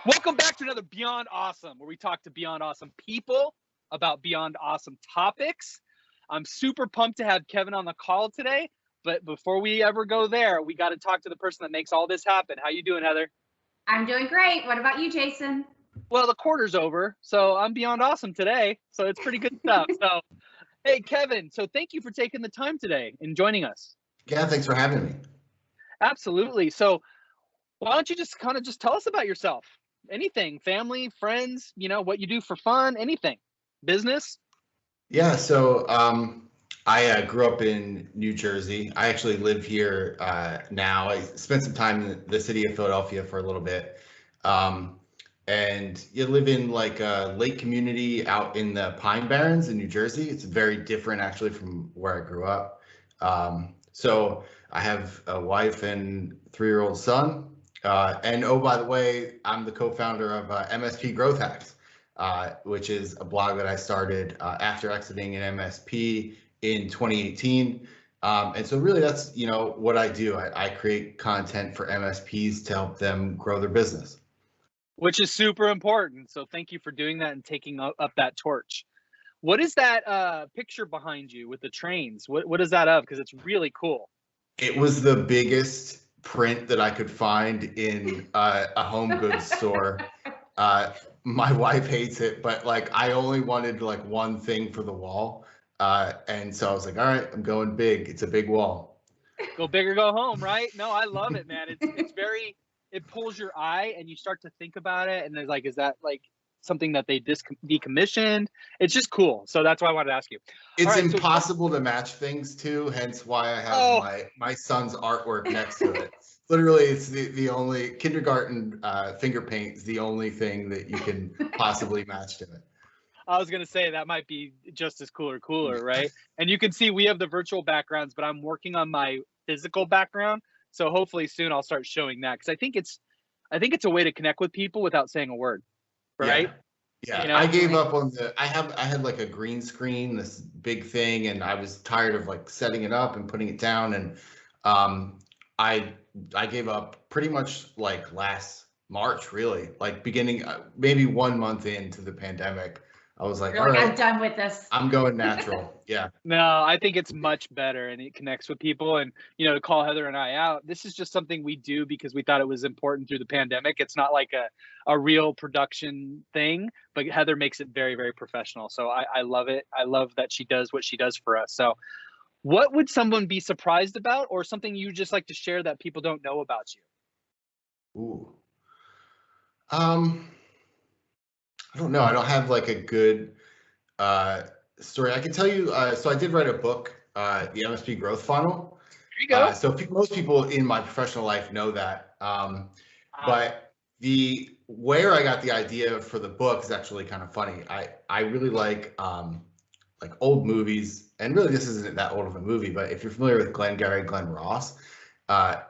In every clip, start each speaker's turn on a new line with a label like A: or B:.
A: Welcome back to another Beyond Awesome, where we talk to Beyond Awesome people about Beyond Awesome topics. I'm super pumped to have Kevin on the call today, but before we ever go there, we got to talk to the person that makes all this happen. How you doing, Heather?
B: I'm doing great. What about you, Jason?
A: Well, the quarter's over, so I'm Beyond Awesome today, so it's pretty good stuff. So, hey, Kevin, so thank you for taking the time today and joining us.
C: Yeah, thanks for having me.
A: Absolutely. So, why don't you just kind of tell us about yourself? Anything, family, friends, what you do for fun, anything, business.
C: Yeah, so I grew up in New Jersey. I actually live here now. I spent some time in the city of Philadelphia for a little bit. And you live in like a lake community out in the Pine Barrens in New Jersey. It's very different actually from where I grew up. So I have a wife and 3-year-old son. And oh, by the way, I'm the co-founder of MSP Growth Hacks, which is a blog that I started after exiting an MSP in 2018. And so really that's, what I do. I create content for MSPs to help them grow their business.
A: Which is super important. So thank you for doing that and taking up that torch. What is that picture behind you with the trains? What is that of? Because it's really cool.
C: It was the biggest print that I could find in a home goods store. My wife hates it, but like I only wanted like one thing for the wall. And so I was like, all right, I'm going big. It's a big wall.
A: Go big or go home, right? No, I love it, man. It's very, it pulls your eye and you start to think about it. And there's like, is that like something that they decommissioned? It's just cool. So that's why I wanted to ask you.
C: It's impossible to match things too, hence why I have my son's artwork next to it. Literally, it's the only kindergarten finger paint is the only thing that you can possibly match to it.
A: I was going to say that might be just as cool or cooler, right? And you can see we have the virtual backgrounds, but I'm working on my physical background. So hopefully soon I'll start showing that because I think it's a way to connect with people without saying a word, right?
C: Yeah. I gave up on I had like a green screen, this big thing, and I was tired of like setting it up and putting it down. And I gave up pretty much like last March, really, like beginning maybe 1 month into the pandemic. I was like, all right,
B: I'm done with this.
C: I'm going natural. Yeah.
A: No, I think it's much better and it connects with people. And, to call Heather and I out, this is just something we do because we thought it was important through the pandemic. It's not like a real production thing, but Heather makes it very, very professional. So I love it. I love that she does what she does for us. So what would someone be surprised about or something you just like to share that people don't know about you?
C: Ooh. I don't know. I don't have like a good story. I can tell you. So I did write a book, the MSP Growth Funnel.
A: There you go.
C: So most people in my professional life know that. But where I got the idea for the book is actually kind of funny. I really like old movies, and really this isn't that old of a movie. But if you're familiar with Glengarry Glen Ross,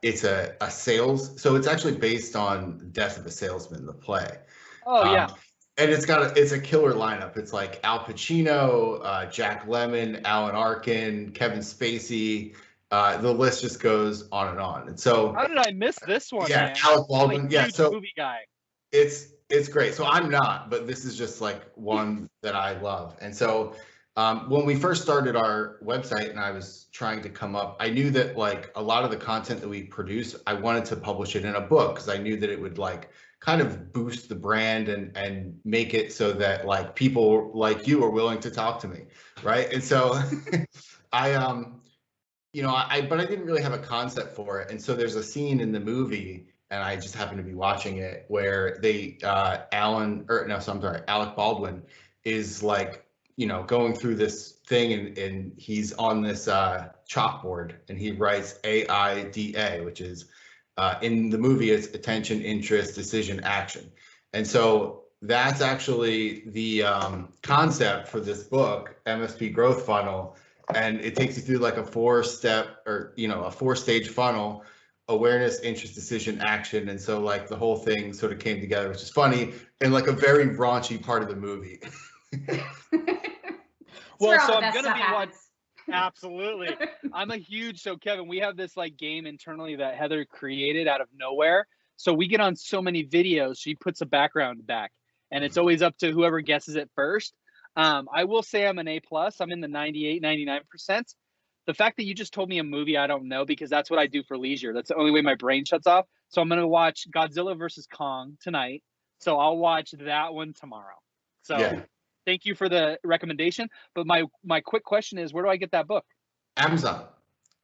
C: it's a sales. So it's actually based on Death of a Salesman, the play.
A: Oh yeah.
C: And it's a killer lineup. It's like Al Pacino, Jack Lemmon, Alan Arkin, Kevin Spacey. The list just goes on and on. And so,
A: how did I miss this one?
C: Yeah,
A: man?
C: Alec Baldwin.
A: Like, so movie guy.
C: It's great. So I'm not, but this is just like one that I love. And so, when we first started our website and I was trying to come up, I knew that like a lot of the content that we produce, I wanted to publish it in a book because I knew that it would like kind of boost the brand and make it so that like people like you are willing to talk to me, right? And so but I didn't really have a concept for it. And so there's a scene in the movie, and I just happened to be watching it, where Alec Baldwin is like, going through this thing and he's on this chalkboard and he writes AIDA, which is in the movie, it's attention, interest, decision, action. And so that's actually the concept for this book, MSP Growth Funnel. And it takes you through like a 4-step or, a 4-stage funnel: awareness, interest, decision, action. And so like the whole thing sort of came together, which is funny, and like a very raunchy part of the movie.
A: Well, so I'm going to be one. Absolutely. So Kevin, we have this like game internally that Heather created out of nowhere. So we get on so many videos, she puts a background back, and it's always up to whoever guesses it first. I will say I'm an A+. I'm in the 98, 99%. The fact that you just told me a movie I don't know, because that's what I do for leisure. That's the only way my brain shuts off. So I'm going to watch Godzilla versus Kong tonight. So I'll watch that one tomorrow. So
C: Yeah.
A: Thank you for the recommendation. But my quick question is, where do I get that book?
C: Amazon.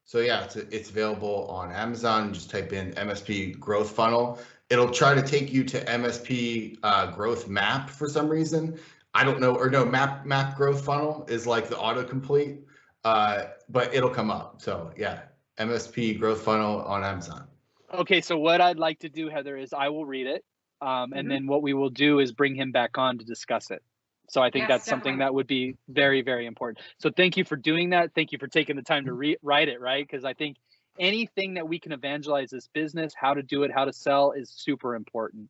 C: So yeah, it's available on Amazon. Just type in MSP Growth Funnel. It'll try to take you to MSP Growth Map for some reason. I don't know, or no, Map Growth Funnel is like the autocomplete, but it'll come up. So yeah, MSP Growth Funnel on Amazon.
A: Okay, so what I'd like to do, Heather, is I will read it, and then what we will do is bring him back on to discuss it. So I think that's something that would be very, very important. So thank you for doing that. Thank you for taking the time to write it, right? Because I think anything that we can evangelize this business, how to do it, how to sell is super important.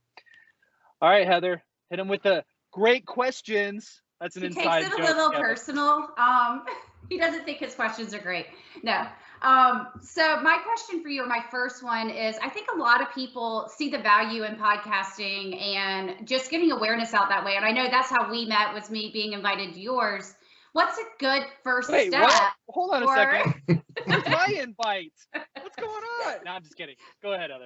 A: All right, Heather, hit him with the great questions. That's an inside joke.
B: He takes it a little personal. He doesn't think his questions are great. No. So my question for you, or my first one, is I think a lot of people see the value in podcasting and just getting awareness out that way. And I know that's how we met, was me being invited to yours. What's a good first step?
A: What? Hold on a second. What's my invite? What's going on? No, I'm just kidding. Go ahead, Heather.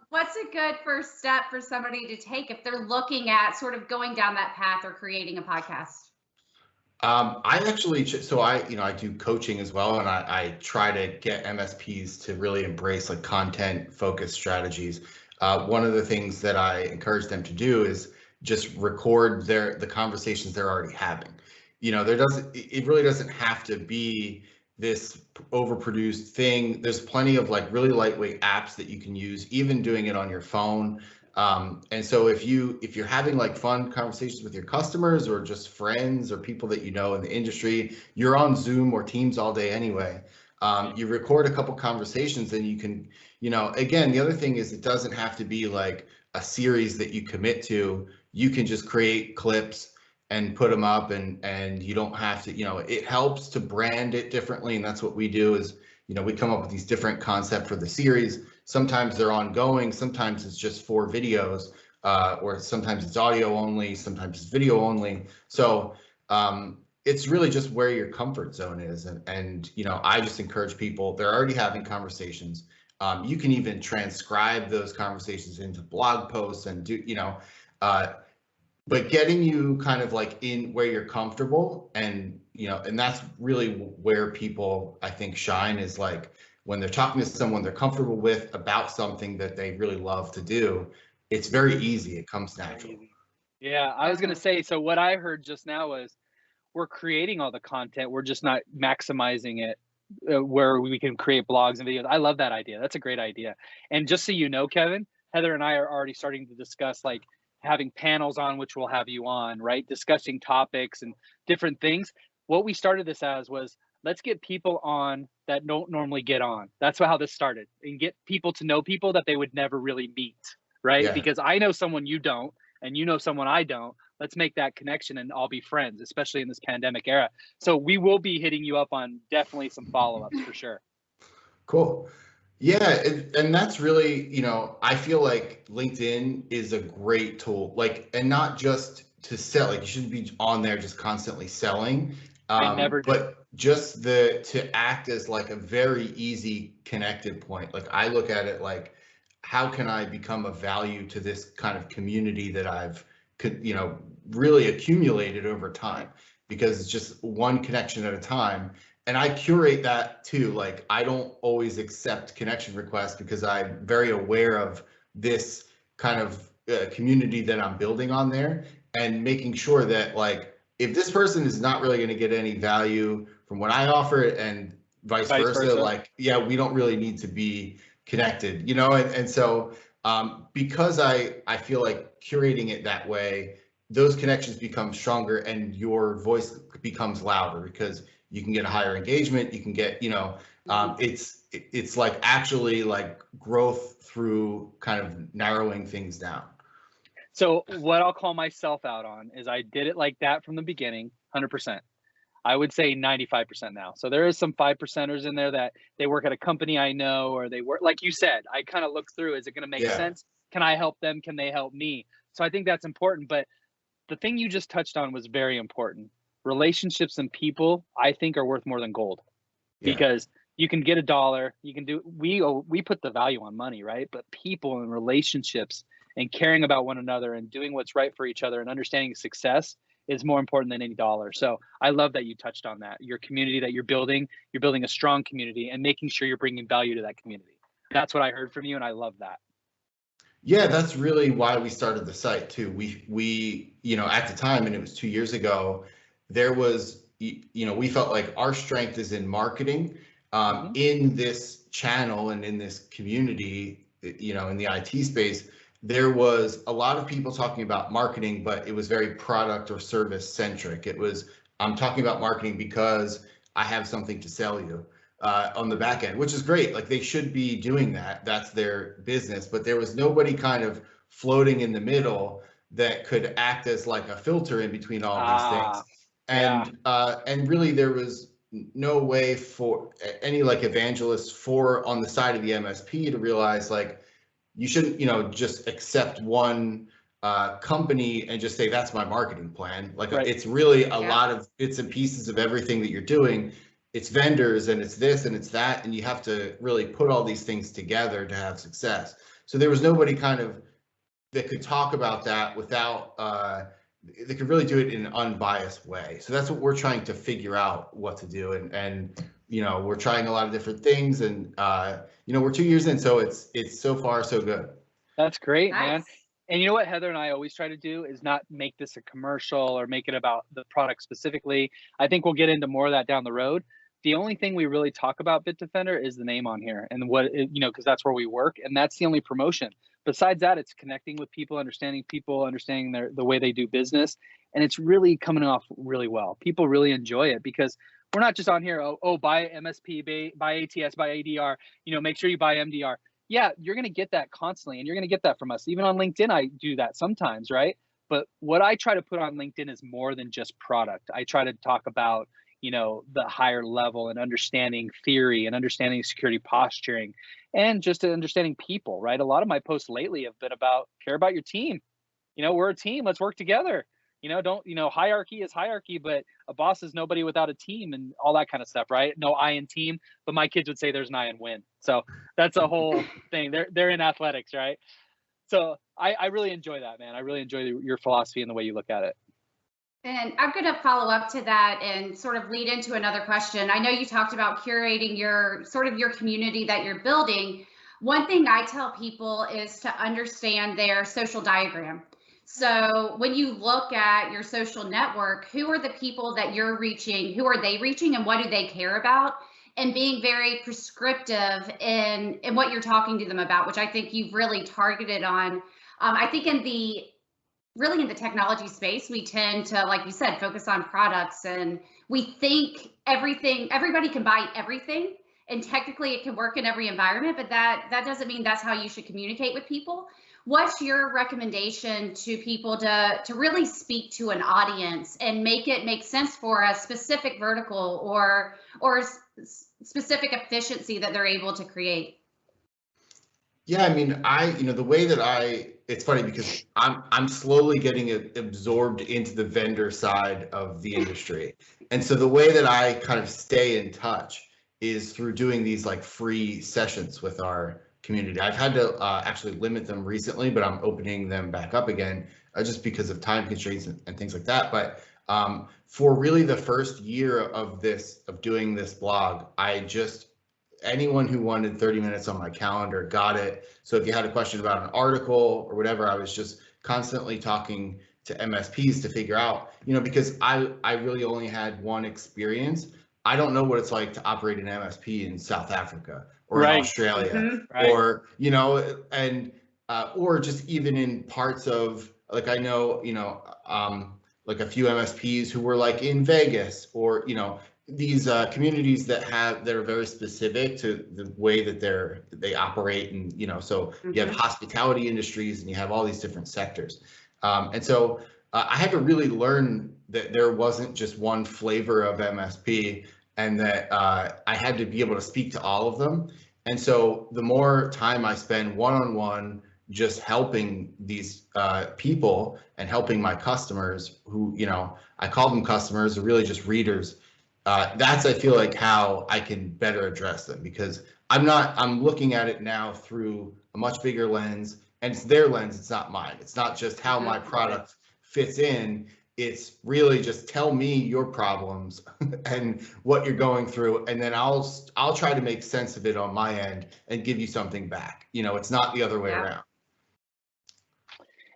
B: What's a good first step for somebody to take if they're looking at sort of going down that path or creating a podcast?
C: I actually, so I do coaching as well, and I try to get MSPs to really embrace like content focused strategies. One of the things that I encourage them to do is just record the conversations they're already having. It really doesn't have to be this overproduced thing. There's plenty of like really lightweight apps that you can use, even doing it on your phone. And so if you're having like fun conversations with your customers or just friends or people that you know in the industry, you're on Zoom or Teams all day anyway. You record a couple conversations, and you can, again, the other thing is it doesn't have to be like a series that you commit to. You can just create clips and put them up, and you don't have to, it helps to brand it differently. And that's what we do is, we come up with these different concepts for the series. Sometimes they're ongoing, sometimes it's just 4 videos, or sometimes it's audio only, sometimes it's video only. So it's really just where your comfort zone is. And I just encourage people, they're already having conversations. You can even transcribe those conversations into blog posts and do, but getting you kind of like in where you're comfortable, and and that's really where people, I think, shine, is like when they're talking to someone they're comfortable with about something that they really love to do. It's very easy. It comes natural.
A: Yeah, I was going to say, so what I heard just now was we're creating all the content. We're just not maximizing it where we can create blogs and videos. I love that idea. That's a great idea. And just so you know, Kevin, Heather and I are already starting to discuss like having panels on, which we'll have you on, right? Discussing topics and different things. What we started this as was, let's get people on that don't normally get on. That's how this started, and get people to know people that they would never really meet, right? Yeah. Because I know someone you don't, and you know someone I don't. Let's make that connection and all be friends, especially in this pandemic era. So we will be hitting you up on definitely some follow-ups for sure.
C: Cool. Yeah, and that's really, I feel like LinkedIn is a great tool, like, and not just to sell. Like, you shouldn't be on there just constantly selling.
A: I never did.
C: But just to act as like a very easy connected point. Like, I look at it like, how can I become of value to this kind of community that I've really accumulated over time? Because it's just one connection at a time. And I curate that too. Like, I don't always accept connection requests because I'm very aware of this kind of community that I'm building on there, and making sure that, like, if this person is not really going to get any value from what I offer, and vice versa, like, yeah, we don't really need to be connected, and so because I feel like curating it that way, those connections become stronger and your voice becomes louder, because you can get a higher engagement. You can get, it's like actually like growth through kind of narrowing things down.
A: So what I'll call myself out on is I did it like that from the beginning, 100%. I would say 95% now. So there is some 5%ers in there that they work at a company I know, or they work, like you said, I kind of look through, is it going to make sense? can I help them? Can they help me? So I think that's important. But the thing you just touched on was very important. Relationships and people, I think, are worth more than gold, because you can get $1, you can do, we put the value on money, right? But people and relationships and caring about one another and doing what's right for each other and understanding success is more important than any dollar. So I love that you touched on that. Your community that you're building a strong community and making sure you're bringing value to that community. That's what I heard from you, and I love that.
C: Yeah, that's really why we started the site too. We at the time, and it was 2 years ago, there was, we felt like our strength is in marketing, in this channel and in this community, in the IT space. There was a lot of people talking about marketing, but it was very product or service centric. It was, I'm talking about marketing because I have something to sell you on the back end, which is great. Like, they should be doing that. That's their business. But there was nobody kind of floating in the middle that could act as like a filter in between all these things. And really, there was no way for any like evangelists on the side of the MSP to realize, like, you shouldn't, just accept one company and just say, that's my marketing plan. Like, it's really a lot of bits and pieces of everything that you're doing. It's vendors, and it's this and it's that, and you have to really put all these things together to have success. So there was nobody kind of that could talk about that without, they could really do it in an unbiased way. So that's what we're trying to figure out what to do. And we're trying a lot of different things, and we're 2 years in, so it's so far so good.
A: That's great, man. And you know what Heather and I always try to do is not make this a commercial or make it about the product specifically. I think we'll get into more of that down the road. The only thing we really talk about Bitdefender is the name on here, and what, because that's where we work, and that's the only promotion. Besides that, it's connecting with people, understanding the way they do business, and it's really coming off really well. People really enjoy it because we're not just on here, buy MSP, buy ATS, buy ADR, make sure you buy MDR. Yeah, you're going to get that constantly, and you're going to get that from us. Even on LinkedIn, I do that sometimes, right? But what I try to put on LinkedIn is more than just product. I try to talk about, the higher level and understanding theory and understanding security posturing and just understanding people, right? A lot of my posts lately have been about care about your team. We're a team. Let's work together. Hierarchy is hierarchy, but a boss is nobody without a team and all that kind of stuff, right? No I in team, but my kids would say there's an I in win. So that's a whole thing. They're in athletics, right? So I really enjoy that, man. I really enjoy your philosophy and the way you look at it.
B: And I'm going to follow up to that and sort of lead into another question. I know you talked about curating your community that you're building. One thing I tell people is to understand their social diagram. So when you look at your social network, who are the people that you're reaching? Who are they reaching, and what do they care about? And being very prescriptive in what you're talking to them about, which I think you've really targeted on. I think in the technology space, we tend to, like you said, focus on products, and we think everybody can buy everything, and technically it can work in every environment, but that doesn't mean that's how you should communicate with people. What's your recommendation to people to really speak to an audience and make it make sense for a specific vertical or specific efficiency that they're able to create?
C: Yeah, I mean, the way that it's funny because I'm slowly getting absorbed into the vendor side of the industry. And so the way that I kind of stay in touch is through doing these like free sessions with our community. I've had to actually limit them recently, but I'm opening them back up again just because of time constraints and things like that. But for really the first year of doing this blog, anyone who wanted 30 minutes on my calendar got it. So if you had a question about an article or whatever, I was just constantly talking to MSPs to figure out, because I really only had one experience. I don't know what it's like to operate an MSP in South Africa or in Australia, or, or just even in parts of, like, I know, like a few MSPs who were like in Vegas, or, these communities that are very specific to the way that they operate, and so you have hospitality industries and you have all these different sectors, and so I had to really learn that there wasn't just one flavor of MSP, and that I had to be able to speak to all of them. And so the more time I spend one-on-one just helping these people and helping my customers who, you know, I call them customers, they're really just readers. That's, I feel like, how I can better address them, because I'm looking at it now through a much bigger lens, and it's their lens, it's not mine. It's not just how my product fits in. It's really just tell me your problems and what you're going through, and then I'll try to make sense of it on my end and give you something back. You know, it's not the other way around.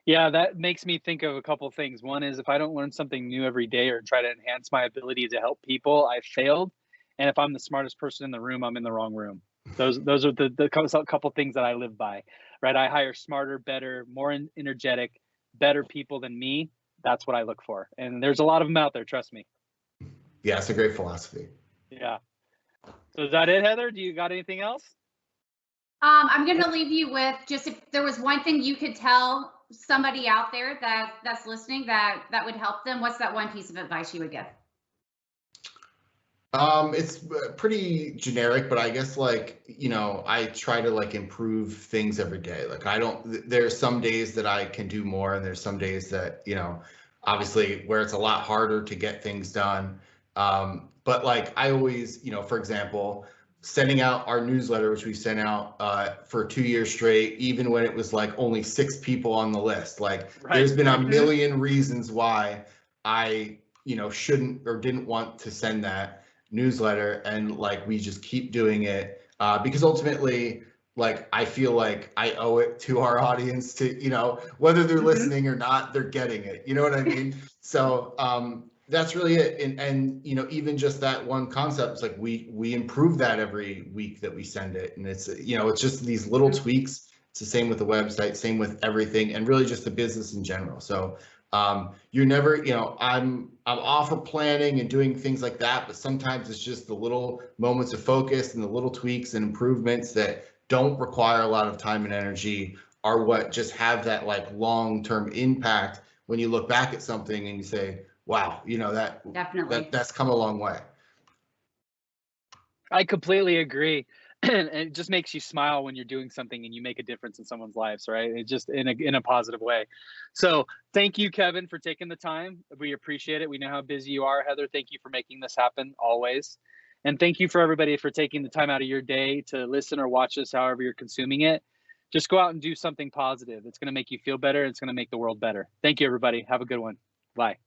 A: Yeah, that makes me think of a couple of things. One is, if I don't learn something new every day or try to enhance my ability to help people, I failed. And if I'm the smartest person in the room, I'm in the wrong room. Those are the couple things that I live by, right? I hire smarter, better, more energetic, better people than me. That's what I look for. And there's a lot of them out there, trust me.
C: Yeah, it's a great philosophy.
A: Yeah. So is that it, Heather? Do you got anything else?
B: I'm going to leave you with just, if there was one thing you could tell somebody out there that's listening that would help them, what's that one piece of advice you would give?
C: It's pretty generic, but I guess, like, you know, I try to like improve things every day. Like, there's some days that I can do more, and there's some days that, you know, obviously where it's a lot harder to get things done. But like, I always, you know, for example, sending out our newsletter, which we sent out for 2 years straight, even when it was like only 6 people on the list. Like, there's been a million reasons why I, you know, shouldn't or didn't want to send that newsletter, and like, we just keep doing it because ultimately, like, I feel like I owe it to our audience to, you know, whether they're listening or not, they're getting it. You know what I mean? So that's really it. And you know, even just that one concept, it's like we improve that every week that we send it, and it's, you know, it's just these little tweaks. It's the same with the website, same with everything, and really just the business in general. So you're never, you know, I'm off of planning and doing things like that, but sometimes it's just the little moments of focus and the little tweaks and improvements that don't require a lot of time and energy are what just have that like long-term impact when you look back at something and you say, wow, you know, that's come a long way.
A: I completely agree. And it just makes you smile when you're doing something and you make a difference in someone's lives, right? It just in a positive way. So thank you, Kevin, for taking the time. We appreciate it. We know how busy you are. Heather, thank you for making this happen always. And thank you for everybody for taking the time out of your day to listen or watch us, however you're consuming it. Just go out and do something positive. It's going to make you feel better. It's going to make the world better. Thank you, everybody. Have a good one. Bye.